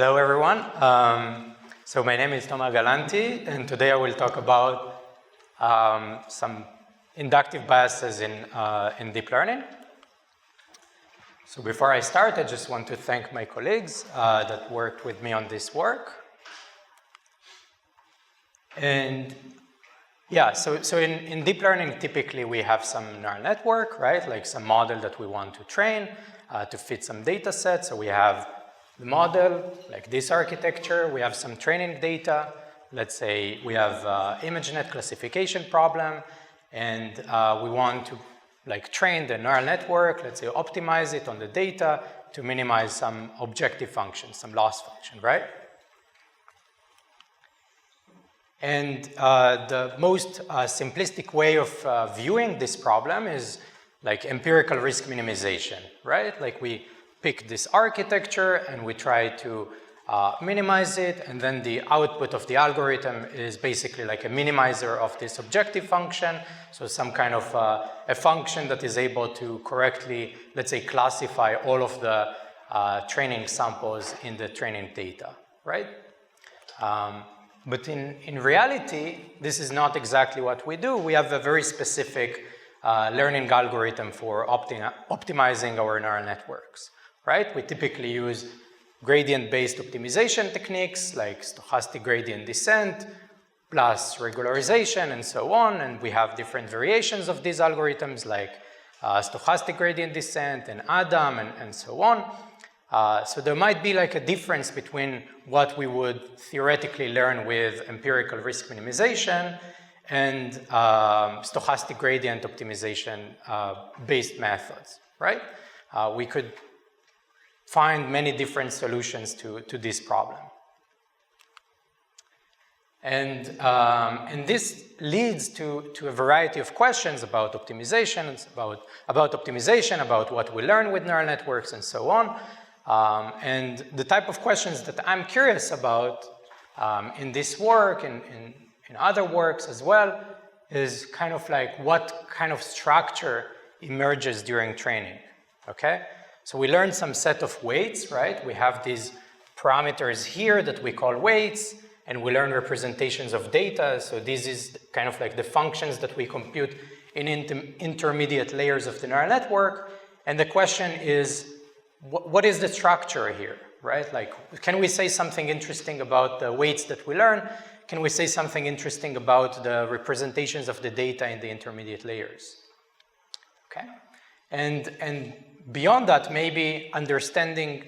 Hello, everyone. So my name is Galanti, and today I will talk about some inductive biases in deep learning. So before I start, I just want to thank my colleagues that worked with me on this work. And yeah, so in deep learning, typically we have some neural network, right? Like some model that we want to train to fit some data set. So we have the model, like this architecture. We have some training data. Let's say we have ImageNet classification problem, and we want to train the neural network, let's say optimize it on the data to minimize some objective function, some loss function, right? And the most simplistic way of viewing this problem is like empirical risk minimization, right? Like we pick this architecture and we try to minimize it, and then the output of the algorithm is basically like a minimizer of this objective function, so some kind of a function that is able to correctly, let's say, classify all of the training samples in the training data, right? But in reality, this is not exactly what we do. We have a very specific learning algorithm for optimizing our neural networks, right? We typically use gradient-based optimization techniques like stochastic gradient descent plus regularization and so on, and we have different variations of these algorithms like stochastic gradient descent and ADAM and so on. So there might be like a difference between what we would theoretically learn with empirical risk minimization and stochastic gradient optimization based methods, right? We could find many different solutions to this problem. And this leads to a variety of questions about optimization, about what we learn with neural networks and so on. And the type of questions that I'm curious about in this work and in other works as well is kind of like what kind of structure emerges during training, okay? So we learned some set of weights, right? We have these parameters here that we call weights, and we learn representations of data. So this is kind of like the functions that we compute in intermediate layers of the neural network. And the question is, what is the structure here, right? Like, can we say something interesting about the weights that we learn? Can we say something interesting about the representations of the data in the intermediate layers? Okay, and beyond that, maybe understanding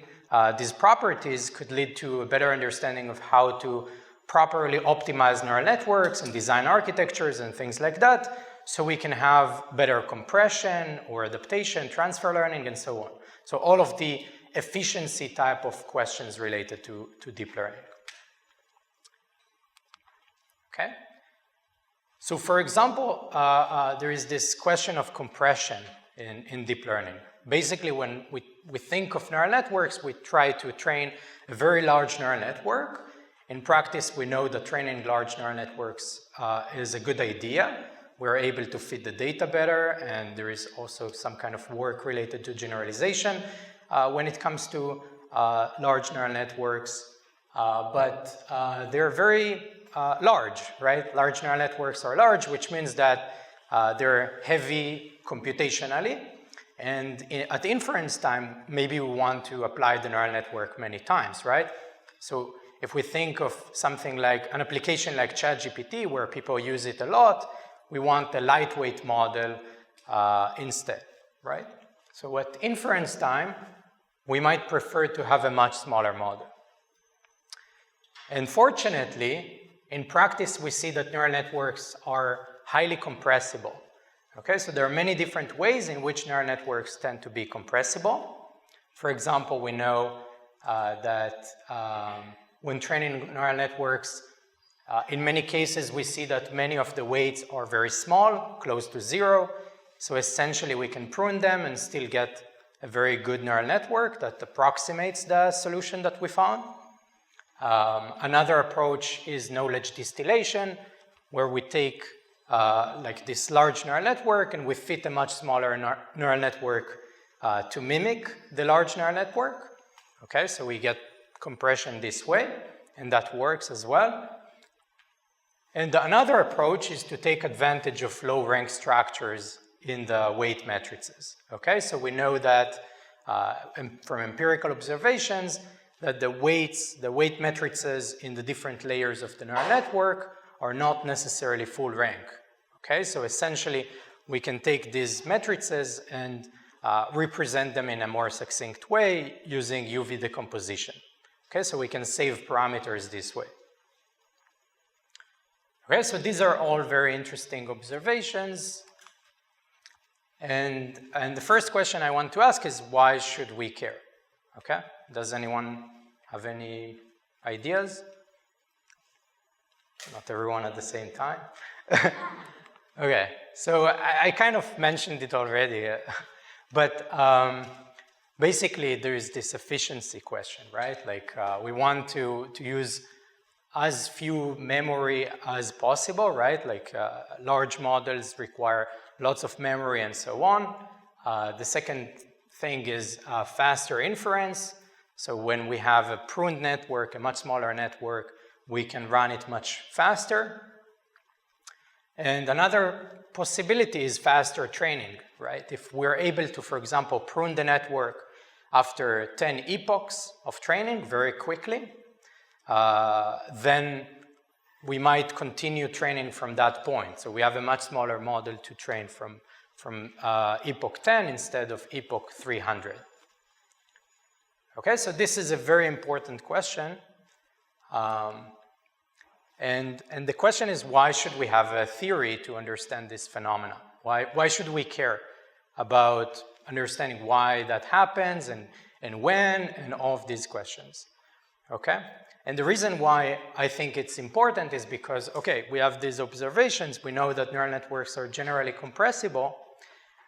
these properties could lead to a better understanding of how to properly optimize neural networks and design architectures and things like that, so we can have better compression or adaptation, transfer learning, and so on. So all of the efficiency type of questions related to deep learning. Okay? So for example, there is this question of compression in deep learning. Basically, when we think of neural networks, we try to train a very large neural network. In practice, we know that training large neural networks is a good idea. We're able to fit the data better, and there is also some kind of work related to generalization when it comes to large neural networks. But they're very large, right? Large neural networks are large, which means that they're heavy computationally. And at inference time, maybe we want to apply the neural network many times, right? So if we think of something like an application like ChatGPT, where people use it a lot, we want a lightweight model instead, right? So at inference time, we might prefer to have a much smaller model. And fortunately, in practice, we see that neural networks are highly compressible. Okay, so there are many different ways in which neural networks tend to be compressible. For example, we know that when training neural networks, in many cases, we see that many of the weights are very small, close to zero. So essentially, we can prune them and still get a very good neural network that approximates the solution that we found. Another approach is knowledge distillation, where we take like this large neural network and we fit a much smaller neural network to mimic the large neural network. Okay, so we get compression this way, and that works as well. And another approach is to take advantage of low rank structures in the weight matrices. Okay, so we know that from empirical observations that the weight matrices in the different layers of the neural network are not necessarily full rank. Okay, so essentially we can take these matrices and represent them in a more succinct way using UV decomposition. Okay, so we can save parameters this way. Okay, so these are all very interesting observations. And the first question I want to ask is, why should we care? Okay, does anyone have any ideas? Not everyone at the same time. Okay, so I kind of mentioned it already, but basically there is this efficiency question, right? Like we want to use as few memory as possible, right? Like large models require lots of memory and so on. The second thing is faster inference. So when we have a pruned network, a much smaller network, we can run it much faster. And another possibility is faster training, right? If we're able to, for example, prune the network after 10 epochs of training very quickly, then we might continue training from that point. So we have a much smaller model to train from epoch 10 instead of epoch 300. Okay, so this is a very important question. And the question is, why should we have a theory to understand this phenomenon? Why should we care about understanding why that happens and when and all of these questions? Okay? And the reason why I think it's important is because, okay, we have these observations, we know that neural networks are generally compressible,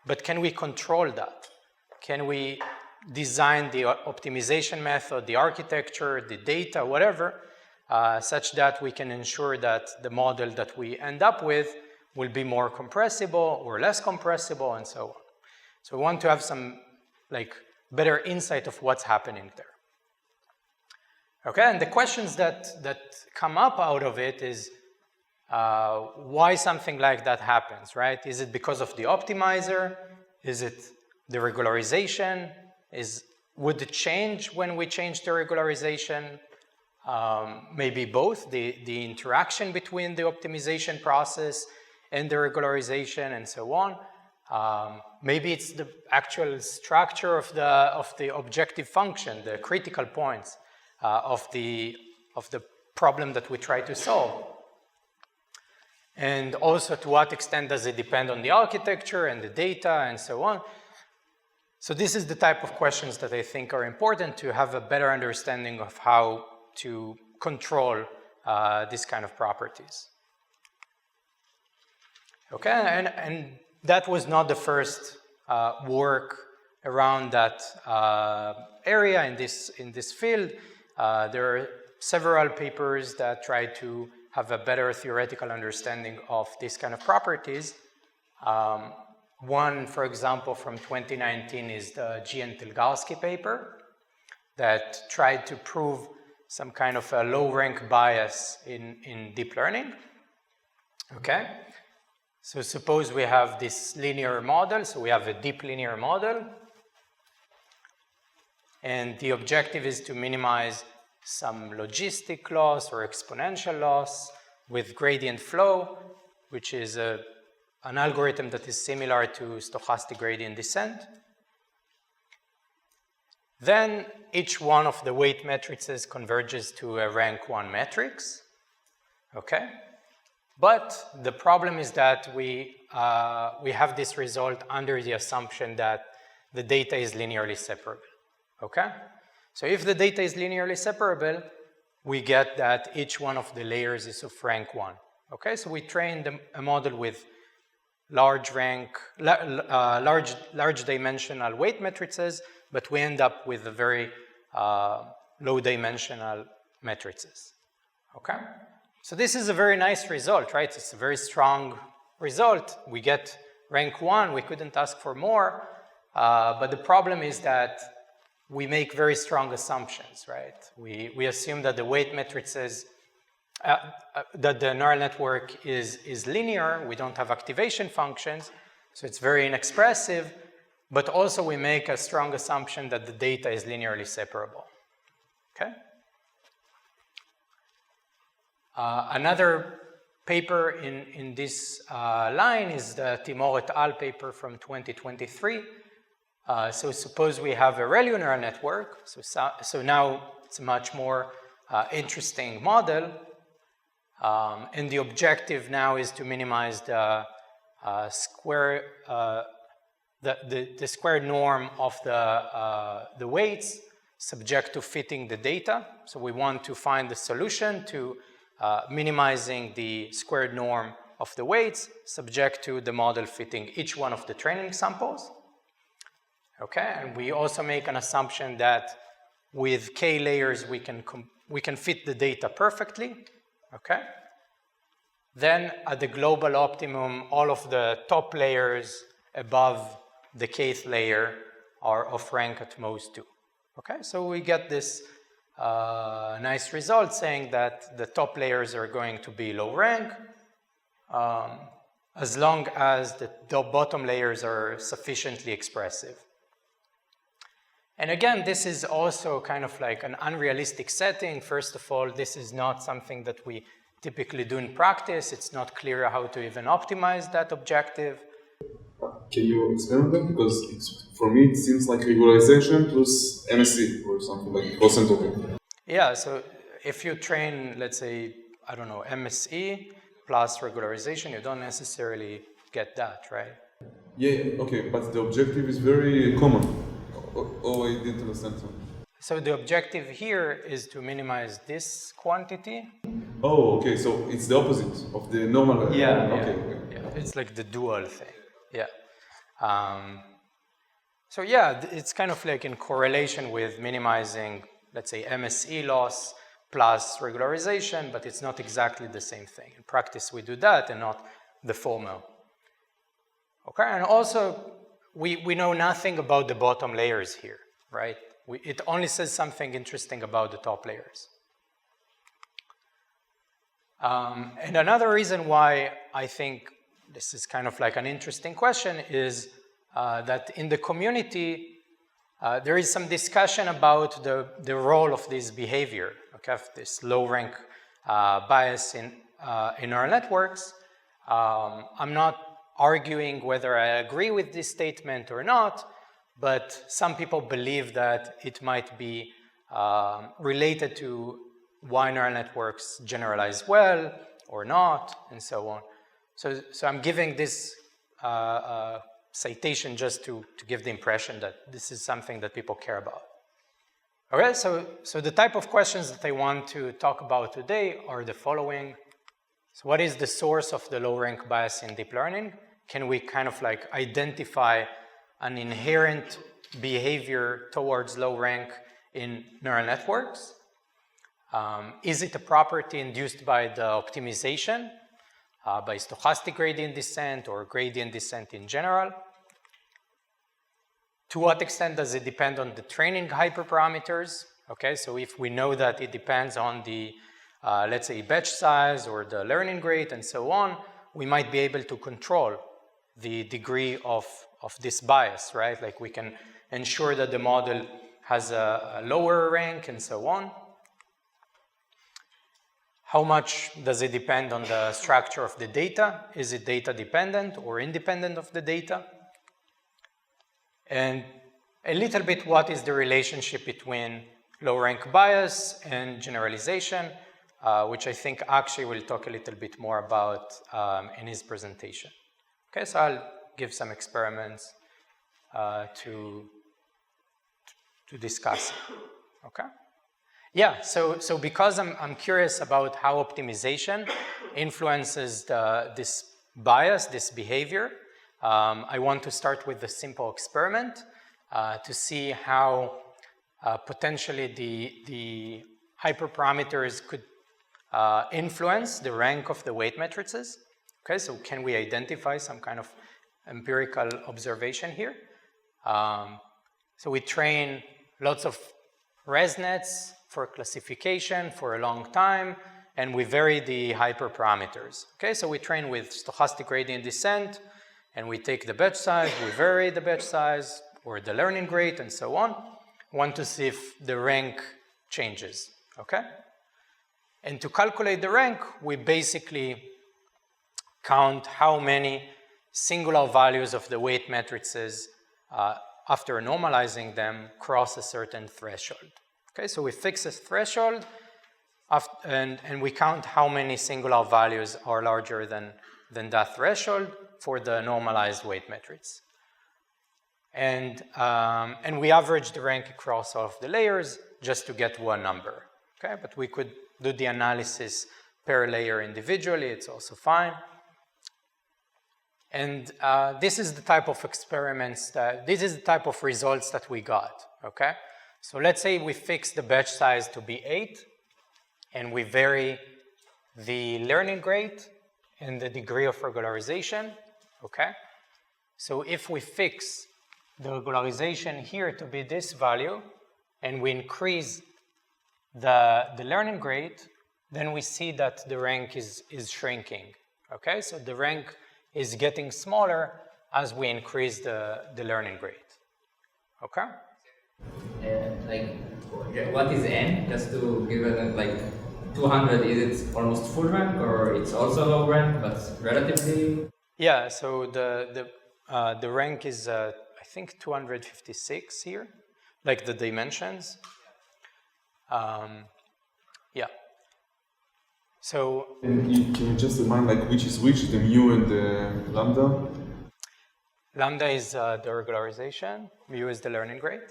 but can we control that? Can we design the optimization method, the architecture, the data, whatever, such that we can ensure that the model that we end up with will be more compressible or less compressible and so on. So we want to have some better insight of what's happening there. Okay, and the questions that come up out of it is why something like that happens, right? Is it because of the optimizer? Is it the regularization? Would it change when we change the regularization? Maybe both, the interaction between the optimization process and the regularization and so on. Maybe it's the actual structure of the objective function, the critical points of the problem that we try to solve. And also, to what extent does it depend on the architecture and the data and so on? So this is the type of questions that I think are important to have a better understanding of how to control these kind of properties. Okay, and that was not the first work around that area in this field. There are several papers that try to have a better theoretical understanding of these kind of properties. One, for example, from 2019 is the G and Tilgalsky paper that tried to prove some kind of a low-rank bias in deep learning. Okay, so suppose we have this linear model, so we have a deep linear model, and the objective is to minimize some logistic loss or exponential loss with gradient flow, which is an algorithm that is similar to stochastic gradient descent. Then each one of the weight matrices converges to a rank 1 matrix, okay? But the problem is that we have this result under the assumption that the data is linearly separable, okay? So if the data is linearly separable, we get that each one of the layers is of rank 1, okay? So we trained a model with large dimensional weight matrices, but we end up with a very low dimensional matrices, okay? So this is a very nice result, right? It's a very strong result. We get rank 1, we couldn't ask for more, but the problem is that we make very strong assumptions, right? We assume that the weight matrices, that the neural network is linear. We don't have activation functions, so it's very inexpressive. But also we make a strong assumption that the data is linearly separable, okay? Another paper in this line is the Timor et al. Paper from 2023. So suppose we have a ReLU neural network. So now it's a much more interesting model. And the objective now is to minimize the square norm of the weights subject to fitting the data. So we want to find the solution to minimizing the squared norm of the weights subject to the model fitting each one of the training samples. Okay, and we also make an assumption that with k layers we can fit the data perfectly. Okay. Then at the global optimum, all of the top layers above the kth layer are of rank at most 2. Okay, so we get this nice result saying that the top layers are going to be low rank as long as the bottom layers are sufficiently expressive. And again, this is also kind of like an unrealistic setting. First of all, this is not something that we typically do in practice. It's not clear how to even optimize that objective. Can you explain that? Because for me, it seems like regularization plus MSE or something like cosine. Yeah, so if you train, let's say, I don't know, MSE plus regularization, you don't necessarily get that, right? Yeah, okay, but the objective is very common. Oh, I didn't understand. So the objective here is to minimize this quantity. Oh, okay, so it's the opposite of the normal. Yeah, okay. Yeah. It's like the dual thing. Yeah. So yeah, it's kind of like in correlation with minimizing, let's say, MSE loss plus regularization, but it's not exactly the same thing. In practice, we do that and not the former. Okay, and also, we know nothing about the bottom layers here, right? It only says something interesting about the top layers. And another reason why I think this is kind of like an interesting question is that in the community, there is some discussion about the role of this behavior, okay, this low rank bias in neural networks. I'm not arguing whether I agree with this statement or not, but some people believe that it might be related to why neural networks generalize well or not, and so on. So I'm giving this citation just to give the impression that this is something that people care about. Okay, so the type of questions that I want to talk about today are the following. So what is the source of the low rank bias in deep learning? Can we kind of like identify an inherent behavior towards low rank in neural networks? Is it a property induced by the optimization, by stochastic gradient descent or gradient descent in general? To what extent does it depend on the training hyperparameters? Okay, so if we know that it depends on the, let's say, batch size or the learning rate and so on, we might be able to control the degree of this bias, right? Like we can ensure that the model has a lower rank and so on. How much does it depend on the structure of the data? Is it data dependent or independent of the data? And a little bit, what is the relationship between low rank bias and generalization, which I think Akshay will talk a little bit more about in his presentation. Okay, so I'll give some experiments to discuss it. Okay? Yeah, so because I'm curious about how optimization influences this bias, this behavior, I want to start with a simple experiment to see how potentially the hyperparameters could influence the rank of the weight matrices. Okay, so can we identify some kind of empirical observation here? So we train lots of ResNets for classification for a long time, and we vary the hyperparameters. Okay, so we train with stochastic gradient descent, and we take the batch size, we vary the batch size, or the learning rate, and so on. Want to see if the rank changes, okay? And to calculate the rank, we basically count how many singular values of the weight matrices after normalizing them cross a certain threshold. Okay, so we fix a threshold and we count how many singular values are larger than that threshold for the normalized weight matrix. And we average the rank across all of the layers just to get one number. Okay, but we could do the analysis per layer individually, it's also fine. And this is the type of experiments this is the type of results that we got, okay? So let's say we fix the batch size to be 8, and we vary the learning rate and the degree of regularization, okay? So if we fix the regularization here to be this value, and we increase the learning rate, then we see that the rank is shrinking, okay? So the rank is getting smaller as we increase the learning rate, okay? Like, what is n? Just to give it like 200, is it almost full rank or it's also low rank, but relatively? Yeah, so the rank is, I think, 256 here, like the dimensions. Yeah. So can you just remind like which is which, the mu and the lambda? Lambda is the regularization, mu is the learning rate,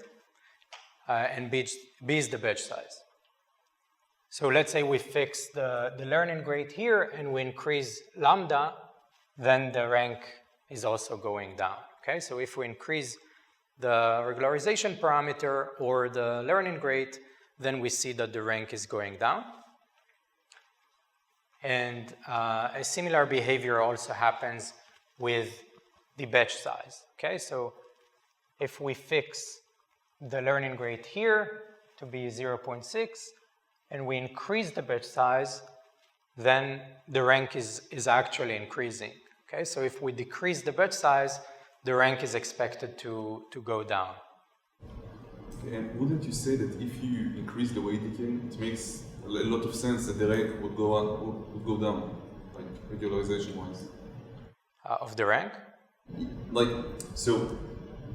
and B is the batch size. So let's say we fix the learning rate here and we increase lambda, then the rank is also going down. Okay, so if we increase the regularization parameter or the learning rate, then we see that the rank is going down. And a similar behavior also happens with the batch size. Okay, so if we fix the learning rate here to be 0.6 and we increase the batch size, then the rank is actually increasing. Okay, so if we decrease the batch size, the rank is expected to go down. Okay, and wouldn't you say that if you increase the weight decay, it makes a lot of sense that the rank would go up, would go down, like regularization-wise? Of the rank? Like, so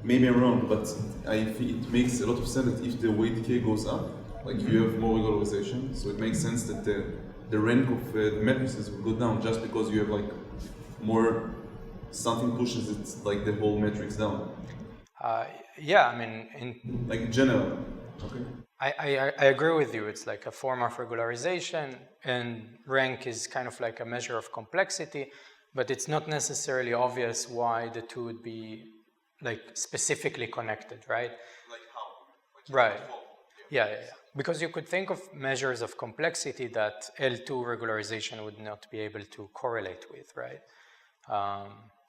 maybe I'm wrong, but I think it makes a lot of sense that if the weight decay goes up, like you have more regularization, so it makes sense that the rank of the matrices will go down just because you have like more, something pushes it like the whole matrix down. Yeah, I mean, like in general. Okay. I agree with you. It's like a form of regularization, and rank is kind of like a measure of complexity, but it's not necessarily obvious why the two would be like specifically connected, right? Like how? Right. Yeah. Because you could think of measures of complexity that L2 regularization would not be able to correlate with, right?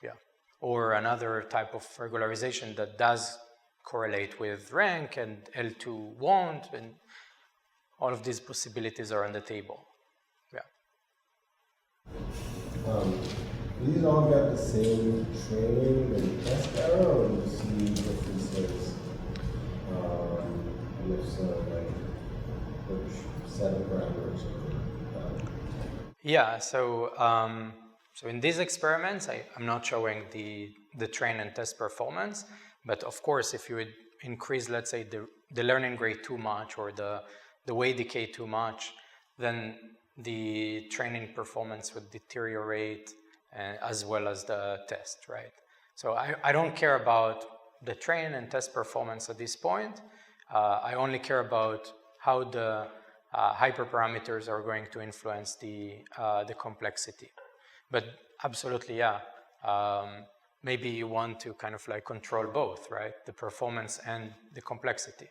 Yeah. Or another type of regularization that does correlate with rank and L2 won't, and all of these possibilities are on the table. Yeah. These all got the same training and test error, or do you see differences? And if so, like which set of parameters? Yeah. So in these experiments, I'm not showing the train and test performance. But of course, if you would increase, let's say, the learning rate too much or the weight decay too much, then the training performance would deteriorate as well as the test, right? So I don't care about the train and test performance at this point. I only care about how the hyperparameters are going to influence the complexity. But absolutely, yeah. Maybe you want to kind of like control both, right? The performance and the complexity.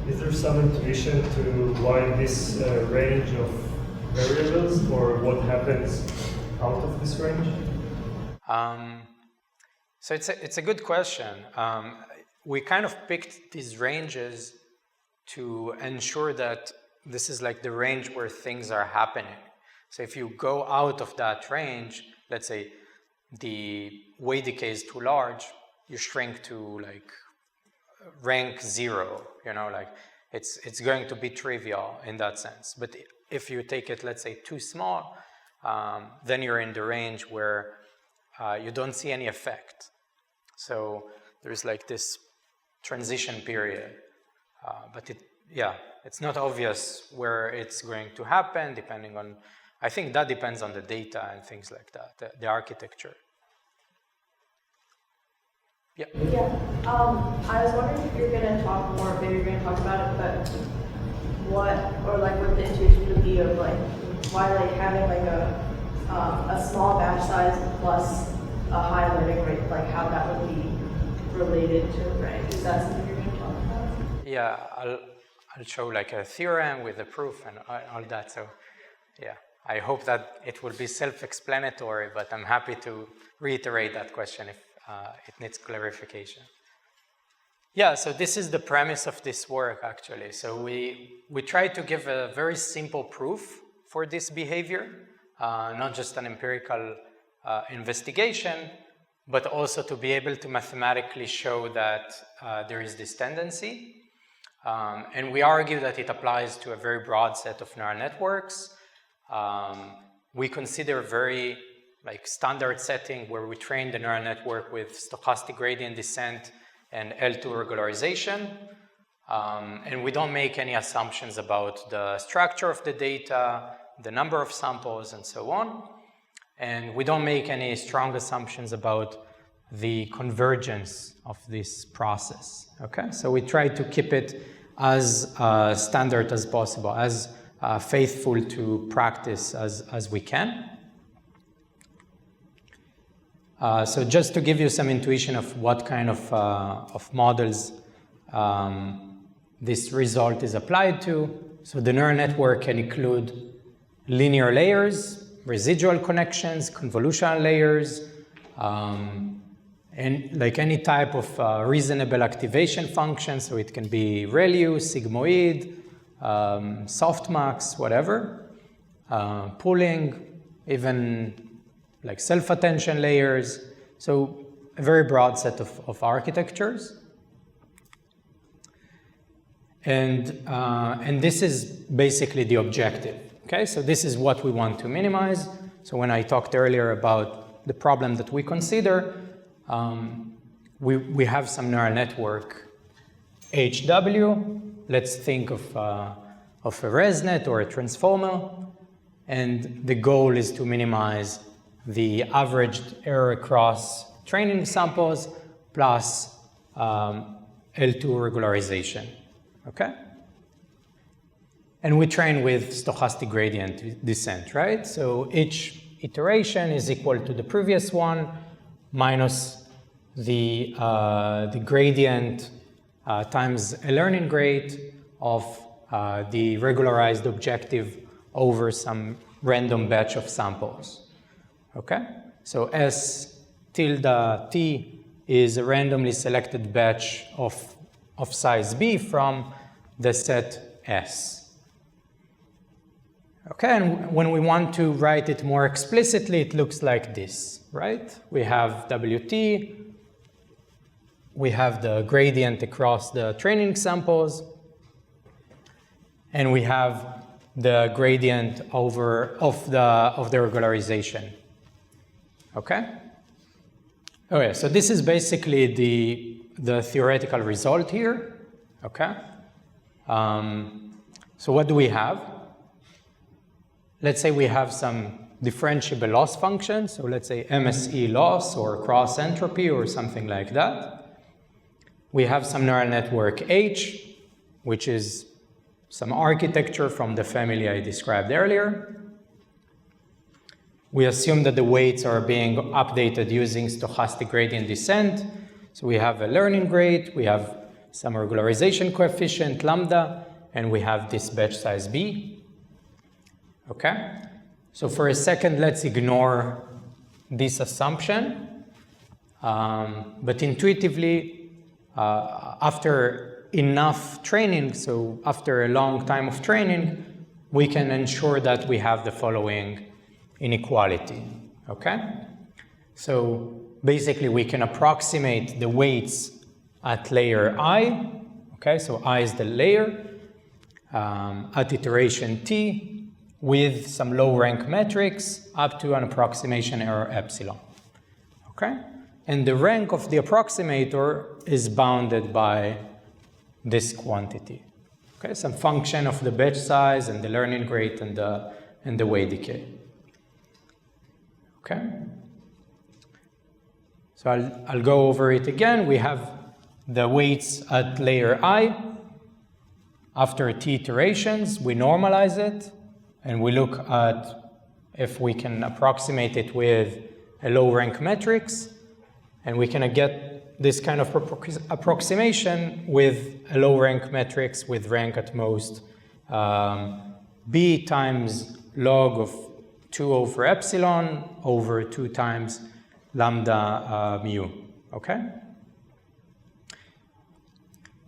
Is there some intuition to why this range of variables, or what happens out of this range? So it's a good question. we kind of picked these ranges to ensure that this is like the range where things are happening. So if you go out of that range, let's say the weight decay is too large, you shrink to like rank 0, you know, like it's going to be trivial in that sense. But if you take it, let's say, too small, then you're in the range where you don't see any effect. So there's like this transition period, but it's not obvious where it's going to happen, depending on, I think that depends on the data and things like that, the architecture. Yeah. I was wondering if you're going to talk more, maybe you're going to talk about it, but what the intuition would be of like why like having like a small batch size plus a high learning rate, like how that would be related to rank. Is that something you're going to talk about? Yeah, I'll show like a theorem with a proof and all that. So yeah, I hope that it will be self-explanatory, but I'm happy to reiterate that question if it needs clarification. Yeah, so this is the premise of this work, actually. So we try to give a very simple proof for this behavior, not just an empirical investigation, but also to be able to mathematically show that there is this tendency. And we argue that it applies to a very broad set of neural networks. We consider very like standard setting where we train the neural network with stochastic gradient descent and L2 regularization. And we don't make any assumptions about the structure of the data, the number of samples, and so on. And we don't make any strong assumptions about the convergence of this process, okay? So we try to keep it as standard as possible, as faithful to practice as we can. So just to give you some intuition of what kind of models this result is applied to. So the neural network can include linear layers, residual connections, convolutional layers, and like any type of reasonable activation function. So it can be ReLU, sigmoid, softmax, whatever, pooling, even like self-attention layers. So a very broad set of architectures. And this is basically the objective, okay? So this is what we want to minimize. So when I talked earlier about the problem that we consider, we have some neural network HW. Let's think of a ResNet or a transformer. And the goal is to minimize the averaged error across training samples plus L2 regularization, okay? And we train with stochastic gradient descent, right? So each iteration is equal to the previous one minus the gradient times a learning rate of the regularized objective over some random batch of samples. Okay, so S tilde T is a randomly selected batch of size B from the set S. Okay, and when we want to write it more explicitly, it looks like this, right? We have WT, we have the gradient across the training samples, and we have the gradient of the regularization. Okay? Okay, so this is basically the theoretical result here. Okay? So what do we have? Let's say we have some differentiable loss function. So let's say MSE loss or cross entropy or something like that. We have some neural network H, which is some architecture from the family I described earlier. We assume that the weights are being updated using stochastic gradient descent. So we have a learning rate, we have some regularization coefficient, lambda, and we have this batch size B. Okay? So for a second, let's ignore this assumption. But intuitively, after enough training, so after a long time of training, we can ensure that we have the following inequality, okay? So basically we can approximate the weights at layer I, okay, so I is the layer, at iteration t, with some low rank metrics up to an approximation error epsilon, okay? And the rank of the approximator is bounded by this quantity, okay? Some function of the batch size and the learning rate and the weight decay, okay? So I'll go over it again. We have the weights at layer I. After t iterations, we normalize it, and we look at if we can approximate it with a low rank matrix, and we can get this kind of approximation with a low rank matrix with rank at most b times log of 2 over epsilon over 2 times lambda mu, okay?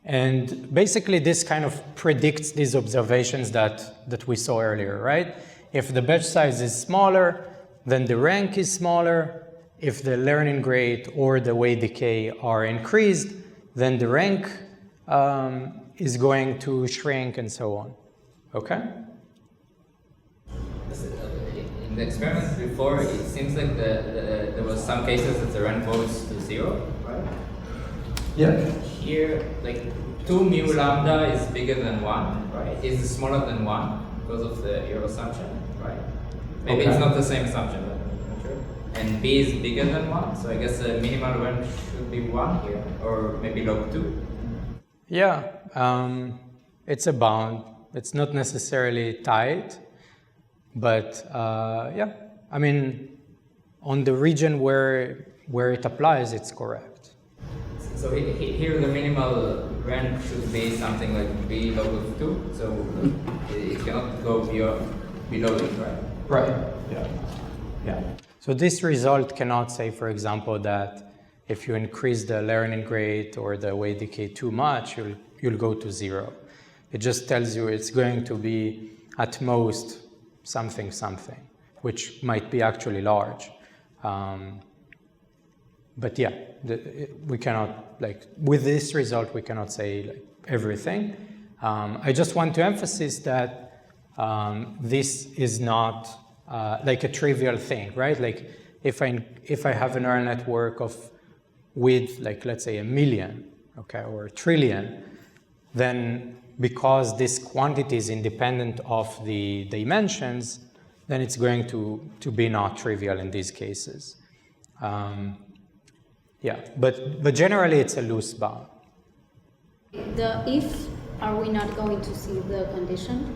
And basically this kind of predicts these observations that we saw earlier, right? If the batch size is smaller, then the rank is smaller. If the learning rate or the weight decay are increased, then the rank is going to shrink and so on, okay? In the experiment before, it seems like there was some cases that the rank goes to 0, right? Yeah. Here, like 2 mu lambda is bigger than 1, right? Is smaller than 1 because of your assumption, right? Maybe Okay. it's not the same assumption, but I'm not sure. And b is bigger than 1, so I guess the minimal rank should be 1 here, or maybe log 2. Yeah, it's a bound. It's not necessarily tight, but yeah, I mean, on the region where it applies, it's correct. So here the minimal rank should be something like b log of 2, so it cannot go below it, right? Right. Yeah. Yeah. So this result cannot say, for example, that if you increase the learning rate or the weight decay too much, you'll go to 0. It just tells you it's going to be at most something, which might be actually large. But yeah, we cannot, like, with this result, we cannot say like everything. I just want to emphasize that this is not like a trivial thing, right? Like if I have a neural network with like, let's say 1 million, okay, or 1 trillion, then because this quantity is independent of the dimensions, then it's going to be not trivial in these cases. Yeah, but generally it's a loose bound. The if, are we not going to see the condition?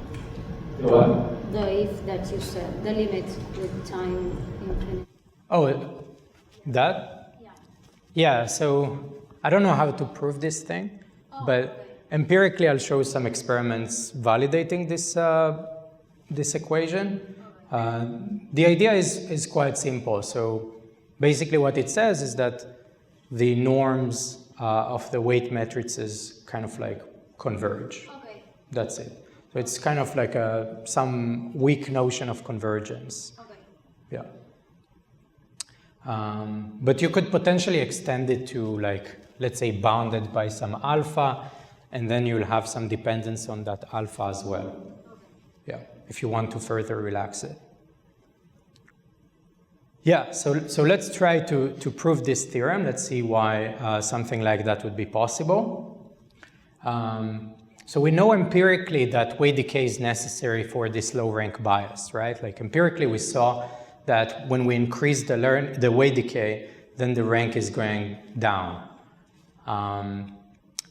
The what? The if that you said, the limit with time infinite. Oh, that? Yeah. Yeah, so I don't know how to prove this thing, but empirically I'll show some experiments validating this equation. The idea is quite simple. So basically what it says is that the norms of the weight matrices kind of like converge. Okay. That's it. So it's kind of like some weak notion of convergence. Okay. Yeah. But you could potentially extend it to, like, let's say bounded by some alpha, and then you'll have some dependence on that alpha as well. Yeah, if you want to further relax it. Yeah, so let's try to prove this theorem. Let's see why something like that would be possible. So we know empirically that weight decay is necessary for this low rank bias, right? Like empirically we saw that when we increase the weight decay, then the rank is going down.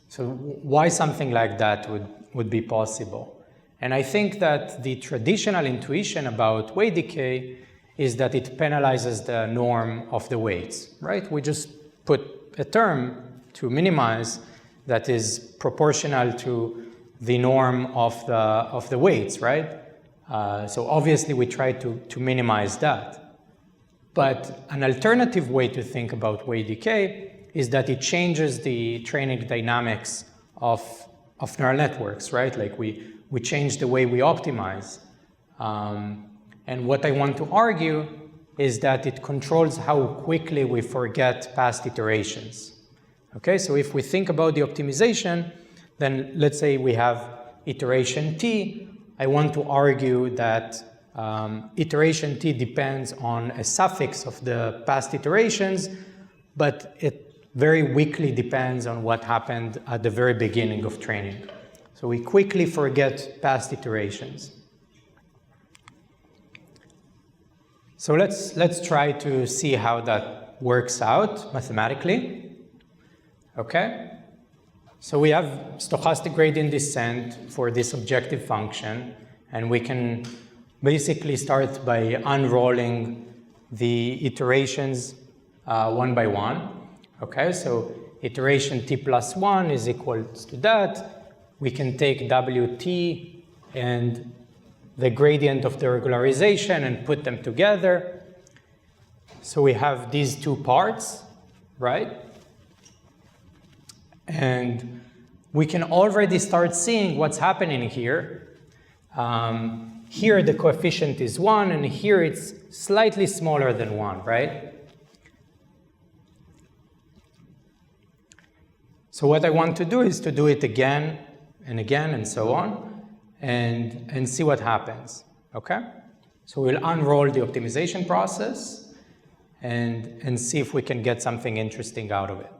So why something like that would be possible? And I think that the traditional intuition about weight decay is that it penalizes the norm of the weights, right? We just put a term to minimize that is proportional to the norm of the weights, right? So obviously we try to minimize that. But an alternative way to think about weight decay is that it changes the training dynamics of neural networks, right? Like we change the way we optimize. And what I want to argue is that it controls how quickly we forget past iterations. Okay, so if we think about the optimization, then let's say we have iteration t. I want to argue that iteration t depends on a suffix of the past iterations, but it very weakly depends on what happened at the very beginning of training. So we quickly forget past iterations. So let's try to see how that works out mathematically. Okay? So we have stochastic gradient descent for this objective function, and we can basically start by unrolling the iterations one by one. Okay, so iteration t plus 1 is equal to that. We can take wt and the gradient of the regularization and put them together. So we have these two parts, right? And we can already start seeing what's happening here. Here the coefficient is 1, and here it's slightly smaller than 1, right? So what I want to do is to do it again and again and so on, and see what happens, okay? So we'll unroll the optimization process and see if we can get something interesting out of it.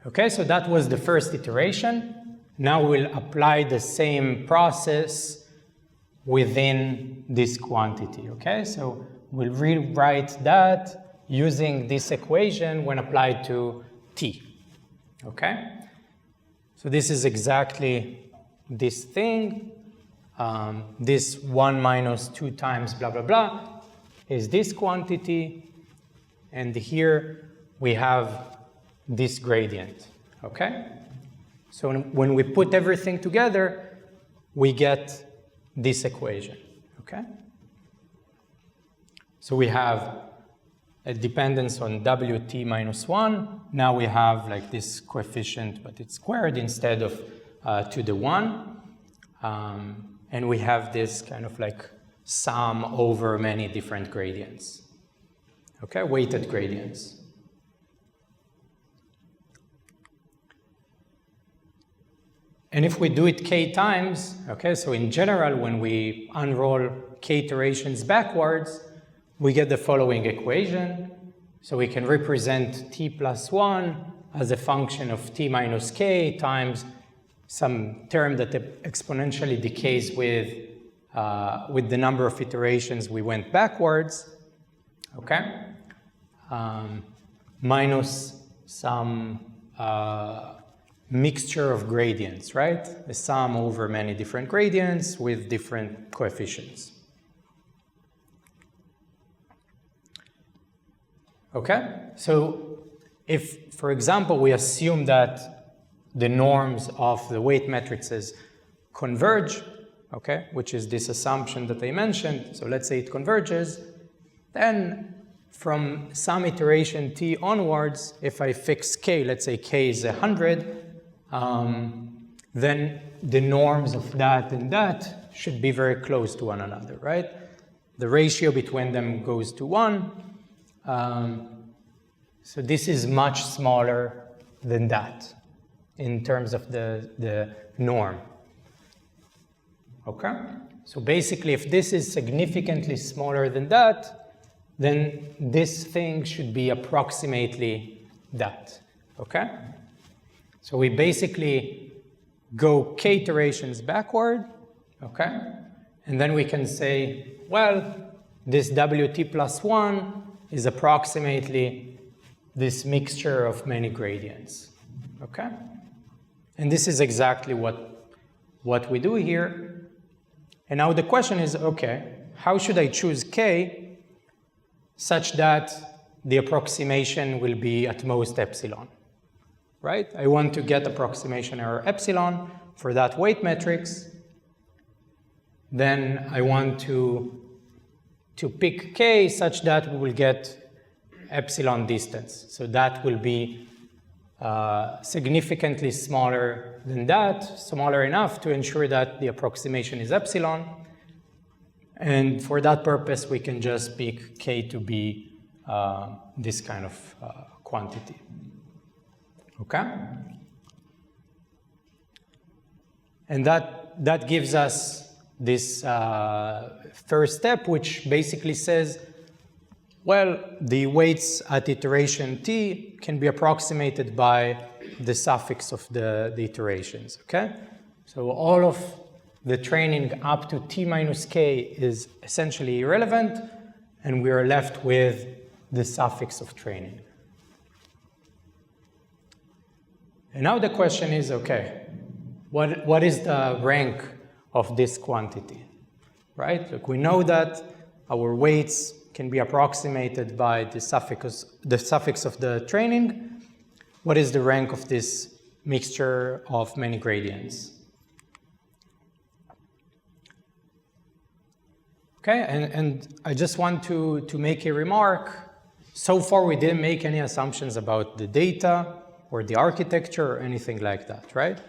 Okay, so that was the first iteration. Now we'll apply the same process within this quantity, okay? So we'll rewrite that using this equation when applied to t, okay? So this is exactly this thing. This 1 minus 2 times blah, blah, blah is this quantity. And here we have this gradient, okay? So when we put everything together, we get this equation, okay? So we have a dependence on wt minus 1. Now we have like this coefficient, but it's squared instead of to the 1. And we have this kind of like sum over many different gradients, okay, weighted gradients. And if we do it k times, okay, so in general, when we unroll k iterations backwards, we get the following equation. So we can represent t plus 1 as a function of t minus k times some term that exponentially decays with the number of iterations we went backwards, okay? Minus some mixture of gradients, right? The sum over many different gradients with different coefficients. Okay, so if, for example, we assume that the norms of the weight matrices converge, okay, which is this assumption that I mentioned, so let's say it converges, then from some iteration t onwards, if I fix k, let's say k is 100, then the norms of that and that should be very close to one another, right? The ratio between them goes to 1. So this is much smaller than that in terms of the norm. Okay? So basically, if this is significantly smaller than that, then this thing should be approximately that. Okay? So we basically go k iterations backward, okay? And then we can say, well, this wt plus 1 is approximately this mixture of many gradients, okay? And this is exactly what we do here. And now the question is, okay, how should I choose k such that the approximation will be at most epsilon, right? I want to get approximation error epsilon for that weight matrix. Then I want to to pick k such that we will get epsilon distance. So that will be significantly smaller than that, smaller enough to ensure that the approximation is epsilon. And for that purpose, we can just pick k to be this kind of quantity. Okay? And that gives us this first step, which basically says, well, the weights at iteration t can be approximated by the suffix of the iterations, okay? So all of the training up to t minus k is essentially irrelevant, and we are left with the suffix of training. And now the question is, okay, what is the rank of this quantity, right? Look, we know that our weights can be approximated by the suffix of the training. What is the rank of this mixture of many gradients? Okay, and I just want to make a remark. So far, we didn't make any assumptions about the data or the architecture or anything like that, right?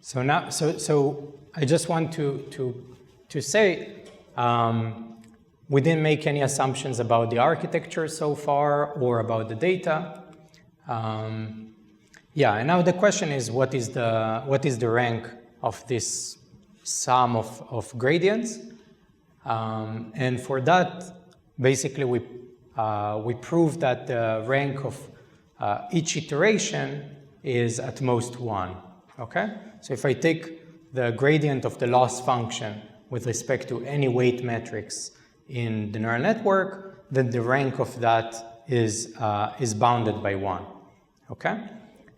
So now, so I just want to say we didn't make any assumptions about the architecture so far or about the data. Yeah, and now the question is, what is the rank of this sum of gradients? And for that, basically we proved that the rank of each iteration is at most 1. Okay? So if I take the gradient of the loss function with respect to any weight metrics in the neural network, then the rank of that is bounded by 1. Okay?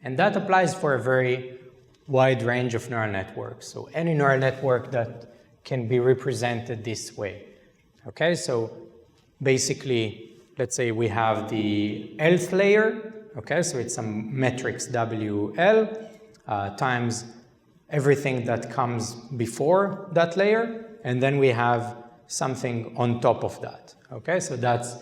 And that applies for a very wide range of neural networks. So any neural network that can be represented this way. Okay? So basically, let's say we have the Lth layer. Okay? So it's some matrix WL times everything that comes before that layer, and then we have something on top of that. Okay, so that's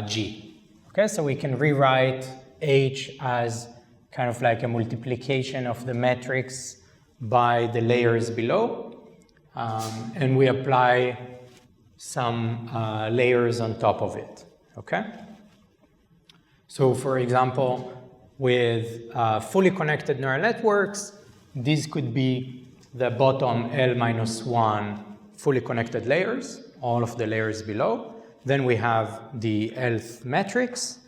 G. Okay, so we can rewrite H as kind of like a multiplication of the metrics by the layers below, and we apply some layers on top of it. Okay, so for example, with fully connected neural networks, these could be the bottom L-1 fully connected layers, all of the layers below. Then we have the Lth matrix,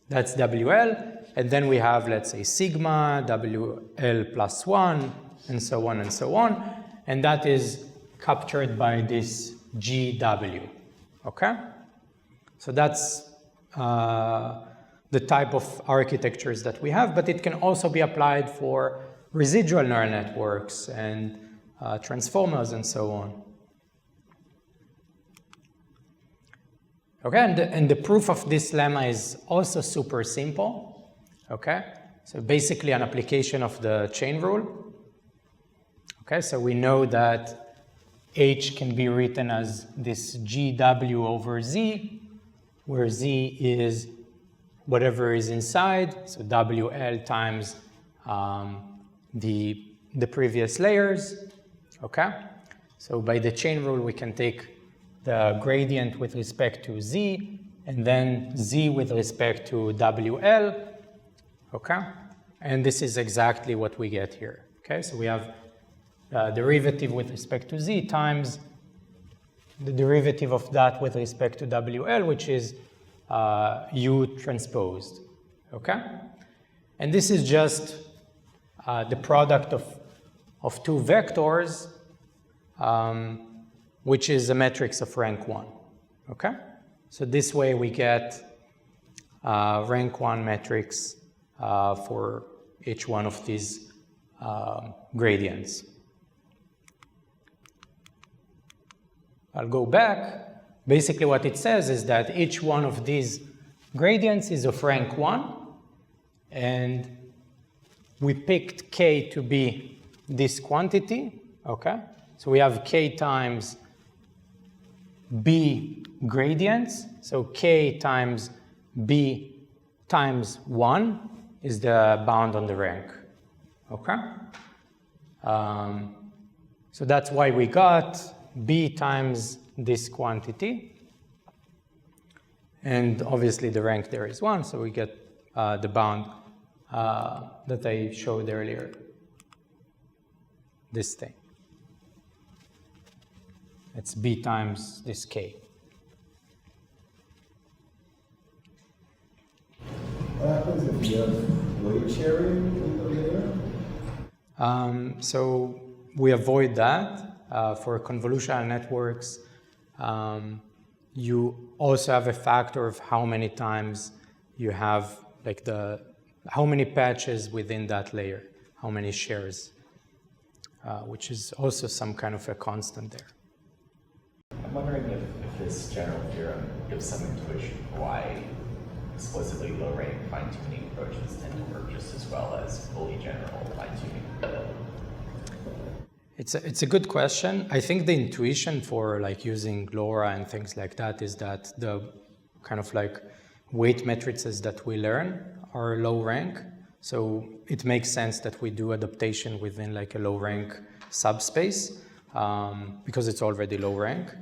that's WL, and then we have, let's say, sigma, WL plus 1, and so on and so on. And that is captured by this GW, okay? So that's the type of architectures that we have, but it can also be applied for residual neural networks and transformers and so on. Okay, and the proof of this lemma is also super simple. Okay, so basically an application of the chain rule. Okay, so we know that H can be written as this GW over Z, where Z is whatever is inside, so WL times the previous layers, okay? So by the chain rule, we can take the gradient with respect to Z, and then Z with respect to WL, okay? And this is exactly what we get here, okay? So we have the derivative with respect to Z times the derivative of that with respect to WL, which is U transposed, okay? And this is just the product of two vectors, which is a matrix of rank 1, okay? So this way we get rank 1 matrix for each one of these gradients. I'll go back. Basically what it says is that each one of these gradients is of rank 1, and we picked k to be this quantity, okay? So we have k times B gradients. So K times B times 1 is the bound on the rank. Okay? So that's why we got B times this quantity. And obviously the rank there is 1, so we get the bound that I showed earlier. This thing. It's B times this K. What happens if you have weight sharing in the layer? So we avoid that. For convolutional networks, you also have a factor of how many times you have, like how many patches within that layer, how many shares, which is also some kind of a constant there. I'm wondering if this general theorem gives some intuition for why explicitly low-rank fine-tuning approaches tend to work just as well as fully general fine-tuning. It's a good question. I think the intuition for like using LoRa and things like that is that the kind of like weight matrices that we learn are low rank. So it makes sense that we do adaptation within like a low rank subspace because it's already low rank.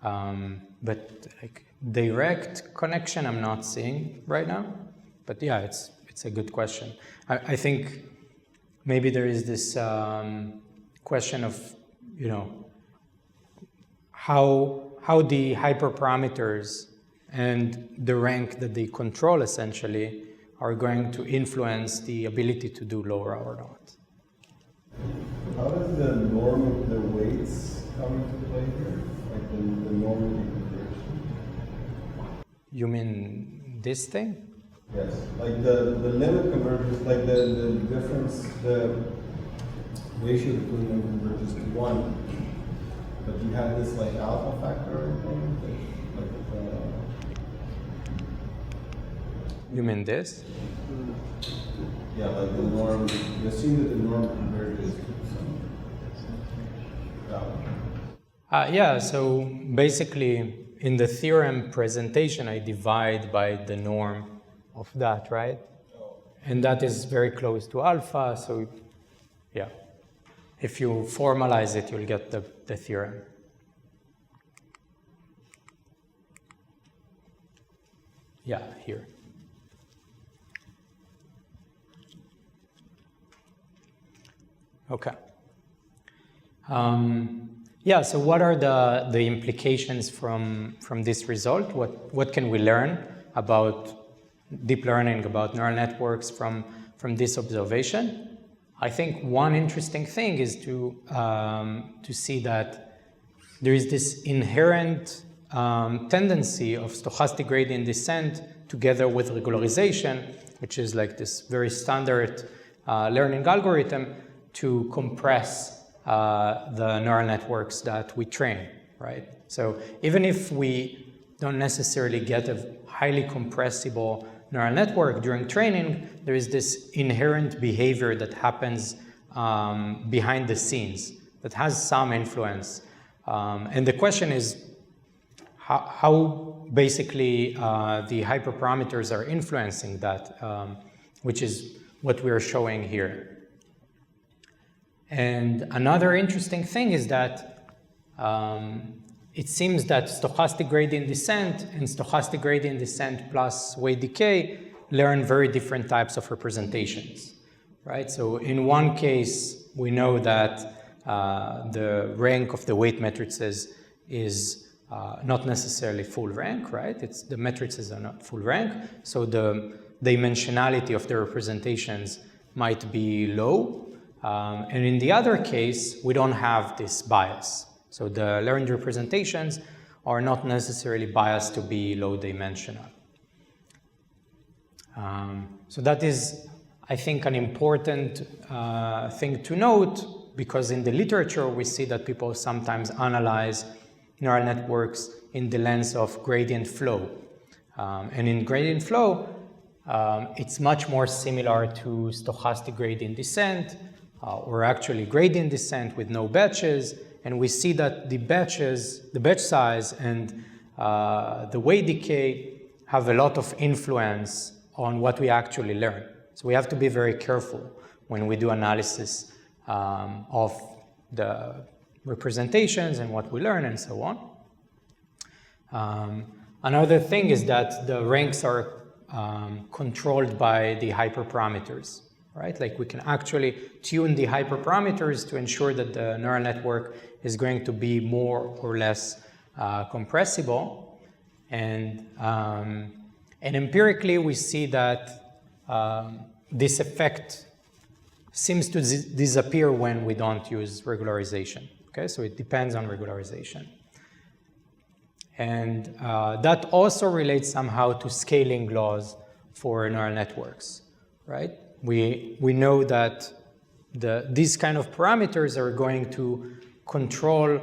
But like direct connection I'm not seeing right now. But yeah, it's a good question. I think maybe there is this question of, you know, how the hyperparameters and the rank that they control essentially are going to influence the ability to do LoRa or not. How does the norm of the weights come into play here? Like the norm of the conversion? You mean this thing? Yes, like the limit converges, like the difference, the ratio between them converges to 1. But you have this like alpha factor or anything? You mean this? Yeah, like the norm, you assume that the norm converges to some alpha. Yeah, so basically in the theorem presentation, I divide by the norm of that, right? And that is very close to alpha, so yeah. If you formalize it, you'll get the theorem. Yeah, here. Okay. Yeah, so what are the implications from this result? What can we learn about deep learning, about neural networks from this observation? I think one interesting thing is to see that there is this inherent tendency of stochastic gradient descent together with regularization, which is like this very standard learning algorithm to compress the neural networks that we train, right? So even if we don't necessarily get a highly compressible neural network during training, there is this inherent behavior that happens behind the scenes that has some influence. And the question is how basically the hyperparameters are influencing that, which is what we are showing here. And another interesting thing is that it seems that stochastic gradient descent and stochastic gradient descent plus weight decay learn very different types of representations, right? So in one case, we know that the rank of the weight matrices is not necessarily full rank, right? The matrices are not full rank, so the dimensionality of the representations might be low. And in the other case, we don't have this bias. So the learned representations are not necessarily biased to be low dimensional. So that is, I think, an important thing to note, because in the literature, we see that people sometimes analyze neural networks in the lens of gradient flow. And in gradient flow, it's much more similar to stochastic gradient descent, or actually gradient descent with no batches, and we see that the batch size and the weight decay have a lot of influence on what we actually learn. So we have to be very careful when we do analysis of the representations and what we learn and so on. Another thing is that the ranks are controlled by the hyperparameters, right? Like we can actually tune the hyperparameters to ensure that the neural network is going to be more or less compressible. And empirically, we see that this effect seems to disappear when we don't use regularization. Okay, so it depends on regularization. And that also relates somehow to scaling laws for neural networks, right? We know that these kind of parameters are going to control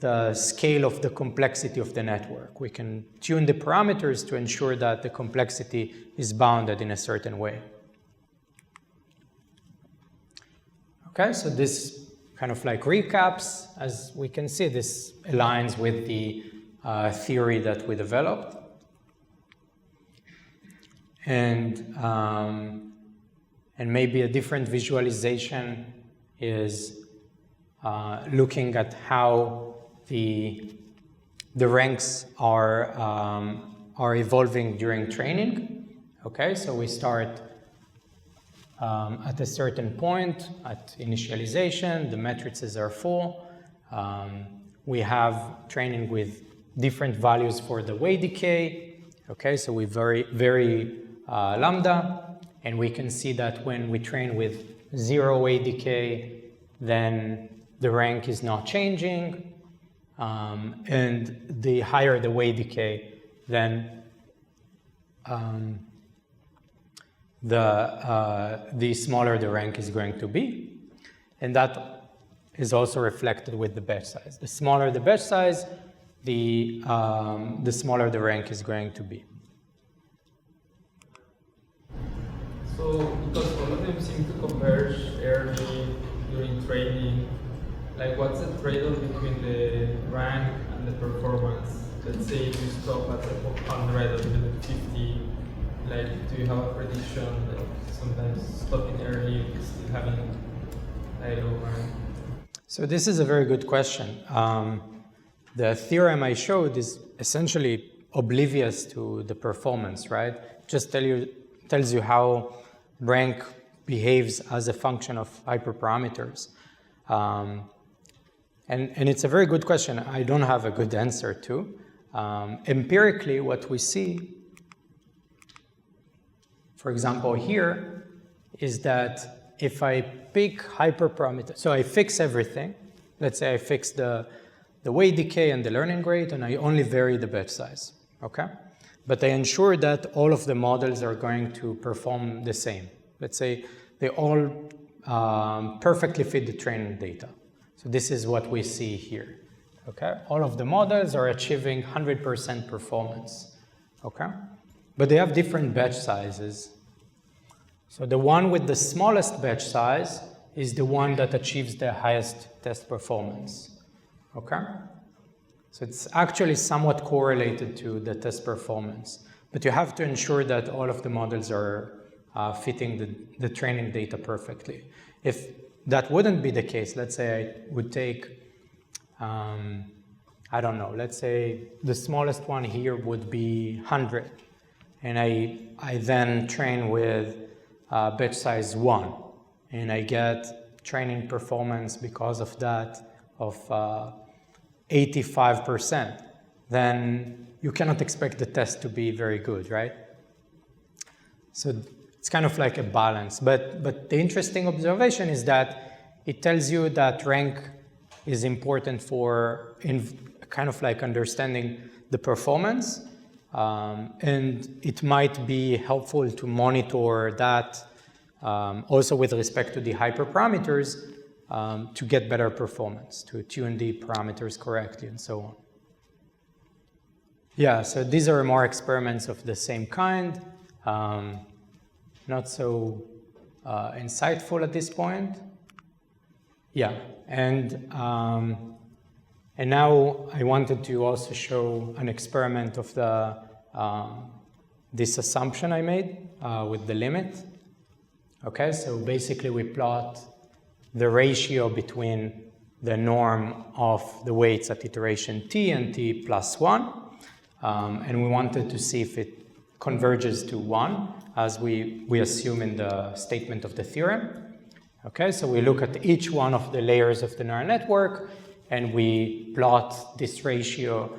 the scale of the complexity of the network. We can tune the parameters to ensure that the complexity is bounded in a certain way. Okay, so this kind of like recaps. As we can see, this aligns with the theory that we developed. And maybe a different visualization is looking at how the ranks are evolving during training. Okay, so we start at a certain point at initialization, the matrices are full. We have training with different values for the weight decay. Okay, so we vary lambda, and we can see that when we train with 0 weight decay, then the rank is not changing, and the higher the weight decay, then the smaller the rank is going to be, and that is also reflected with the batch size. The smaller the batch size, the smaller the rank is going to be. So, because all of them seem to converge early during training, like what's the trade-off between the rank and the performance? Let's say if you stop at 100 or even at 50, like do you have a prediction that sometimes stopping early is still having a low rank? So this is a very good question. The theorem I showed is essentially oblivious to the performance, right? Just tells you how rank behaves as a function of hyperparameters. And it's a very good question. I don't have a good answer to. Empirically, what we see, for example, here, is that if I pick hyperparameters, so I fix everything. Let's say I fix the weight decay and the learning rate, and I only vary the batch size, okay? But I ensure that all of the models are going to perform the same. Let's say they all perfectly fit the training data. So this is what we see here, okay? All of the models are achieving 100% performance, okay? But they have different batch sizes. So the one with the smallest batch size is the one that achieves the highest test performance. Okay? So it's actually somewhat correlated to the test performance. But you have to ensure that all of the models are fitting the training data perfectly. If that wouldn't be the case, let's say I would take, I don't know, let's say the smallest one here would be 100. And I then train with batch size 1. And I get training performance because of that of 85%, then you cannot expect the test to be very good, right? So it's kind of like a balance. But the interesting observation is that it tells you that rank is important for kind of like understanding the performance, and it might be helpful to monitor that also with respect to the hyperparameters, to get better performance, to tune the parameters correctly, and so on. Yeah, so these are more experiments of the same kind, not so insightful at this point. Yeah, and And now I wanted to also show an experiment of the this assumption I made with the limit. Okay, so basically we plot the ratio between the norm of the weights at iteration t and t plus 1. And we wanted to see if it converges to 1, as we assume in the statement of the theorem. Okay, so we look at each one of the layers of the neural network, and we plot this ratio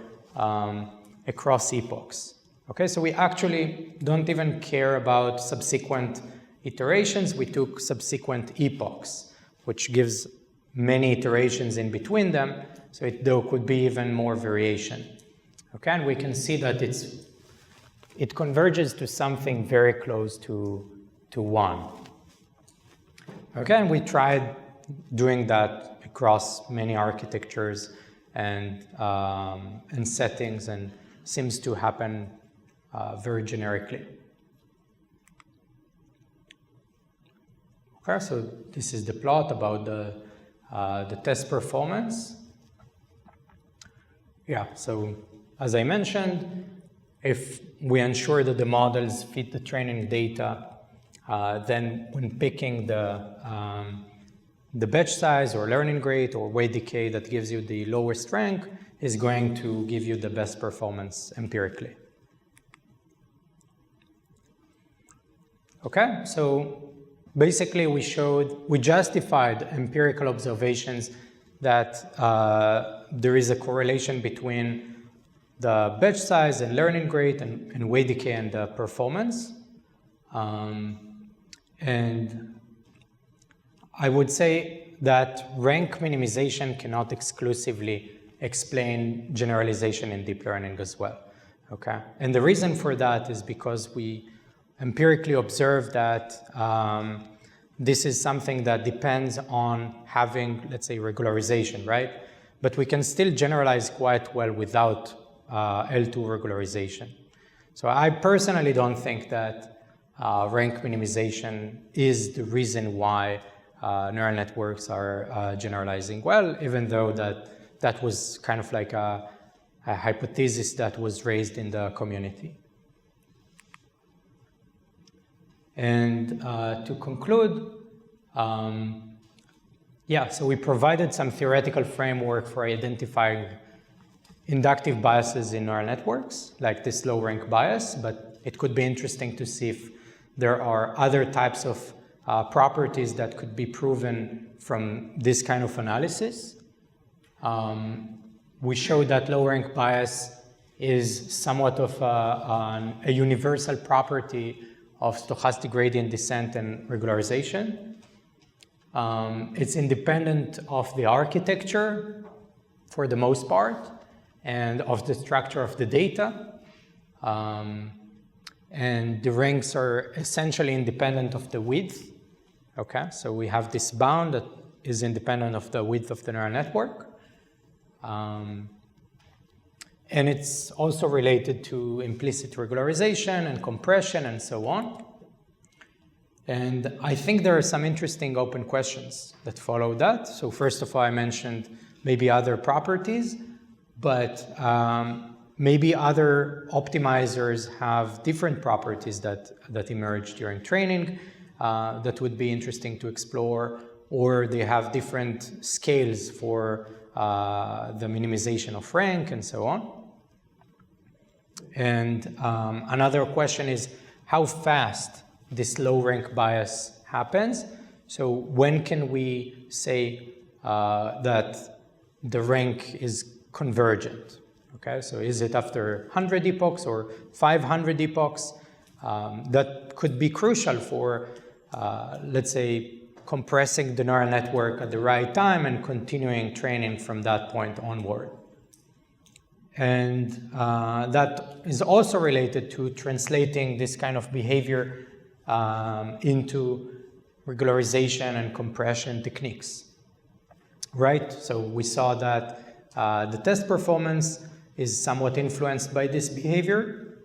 across epochs. Okay, so we actually don't even care about subsequent iterations. We took subsequent epochs, which gives many iterations in between them, so there could be even more variation. Okay, and we can see that it converges to something very close to 1. Okay, and we tried doing that across many architectures and settings, and seems to happen very generically. Okay, so this is the plot about the test performance. Yeah, so as I mentioned, if we ensure that the models fit the training data, then when picking the batch size or learning rate or weight decay that gives you the lowest rank is going to give you the best performance empirically. Okay, so basically we justified empirical observations that there is a correlation between the batch size and learning rate and weight decay and the performance. And I would say that rank minimization cannot exclusively explain generalization in deep learning as well. Okay, and the reason for that is because we empirically observe that this is something that depends on having, let's say, regularization, right? But we can still generalize quite well without L2 regularization. So I personally don't think that rank minimization is the reason why neural networks are generalizing well, even though that was kind of like a hypothesis that was raised in the community. And to conclude, yeah, so we provided some theoretical framework for identifying inductive biases in neural networks, like this low rank bias, but it could be interesting to see if there are other types of properties that could be proven from this kind of analysis. We showed that low rank bias is somewhat of a universal property of stochastic gradient descent and regularization. It's independent of the architecture for the most part and of the structure of the data. And the ranks are essentially independent of the width. Okay, so we have this bound that is independent of the width of the neural network. And it's also related to implicit regularization and compression and so on. And I think there are some interesting open questions that follow that. So first of all, I mentioned maybe other properties, but maybe other optimizers have different properties that emerge during training that would be interesting to explore, or they have different scales for the minimization of rank and so on. And another question is how fast this low rank bias happens. So when can we say that the rank is convergent? Okay, so is it after 100 epochs or 500 epochs? That could be crucial for, let's say, compressing the neural network at the right time and continuing training from that point onward. And that is also related to translating this kind of behavior into regularization and compression techniques, right? So we saw that the test performance is somewhat influenced by this behavior.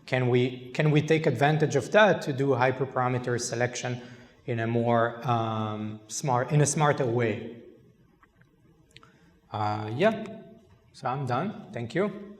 Can we take advantage of that to do hyperparameter selection in a more smarter way? Yeah, so I'm done. Thank you.